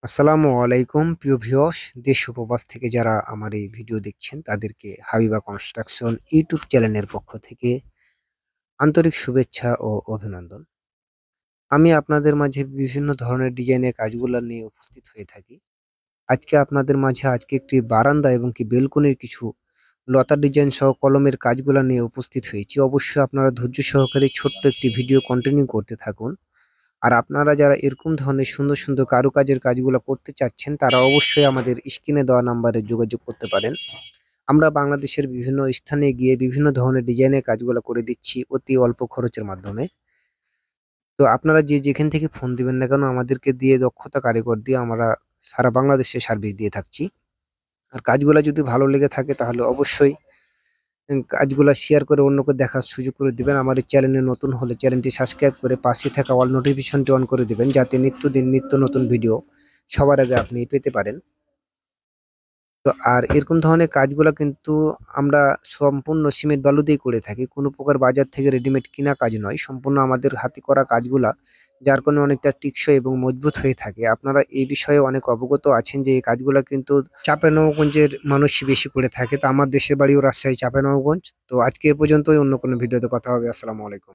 আসসালামু আলাইকুম প্রিয় ভিউয়ার্স, দেশ ও প্রবাস থেকে যারা আমার এই ভিডিও দেখছেন তাদেরকে হাবিবা কনস্ট্রাকশন ইউটিউব চ্যানেলের পক্ষ থেকে আন্তরিক শুভেচ্ছা ও অভিনন্দন। আমি আপনাদের মাঝে বিভিন্ন ধরনের ডিজাইনের কাজগুলো নিয়ে উপস্থিত হয়ে থাকি। আজকে একটি বারান্দা এবং কি বেলকনির কিছু লতা ডিজাইন সহ কলমের কাজগুলো নিয়ে উপস্থিত হয়েছি। অবশ্যই আপনারা ধৈর্য সহকারে ছোট্ট একটি ভিডিও কন্টিনিউ করতে থাকুন। আর আপনারা যারা এরকম ধরনের সুন্দর সুন্দর কারুকাজের কাজগুলো করতে চাচ্ছেন তারা অবশ্যই আমাদের স্ক্রিনে দেওয়া নাম্বারে যোগাযোগ করতে পারেন। আমরা বাংলাদেশের বিভিন্ন স্থানে গিয়ে বিভিন্ন ধরনের ডিজাইনের কাজগুলো করে দিচ্ছি অতি অল্প খরচের মাধ্যমে। তো আপনারা যে যেখান থেকে ফোন দিবেন না কেন আমাদেরকে দিয়ে দক্ষতা কারিগর দিয়ে আমরা সারা বাংলাদেশে সার্ভিস দিয়ে থাকছি। আর কাজগুলো যদি ভালো লেগে থাকে তাহলে অবশ্যই কাজগুলা শেয়ার করে অন্যকে দেখার সুযোগ করে দিবেন। আমার এই চ্যানেলে নতুন হলে চ্যানেলটি সাবস্ক্রাইব করে পাশে থাকা অল নোটিফিকেশনটি অন করে দিবেন যাতে নিত্য নতুন ভিডিও সবার আগে আপনি পেতে পারেন। তো আর এরকম ধরনের কাজগুলা কিন্তু আমরা সম্পূর্ণ সিমেন্ট বালু দিয়েই করে থাকি। কোনো প্রকার বাজার থেকে রেডিমেড কিনা কাজ নয়। সম্পূর্ণ আমাদের হাতে করা কাজগুলা যার কারণে অনেকটা টেকসই এবং মজবুত হয়ে থাকে। আপনারা এই বিষয়ে অনেক অবগত আছেন যে এই কাজগুলা কিন্তু চাঁপাইনবাবগঞ্জের মানুষই বেশি করে থাকে। তো আমার দেশের বাড়িও রাজশাহী চাঁপাইনবাবগঞ্জ। তো আজকে এ পর্যন্তই, অন্য কোনো ভিডিওতে কথা হবে। আসসালামু আলাইকুম।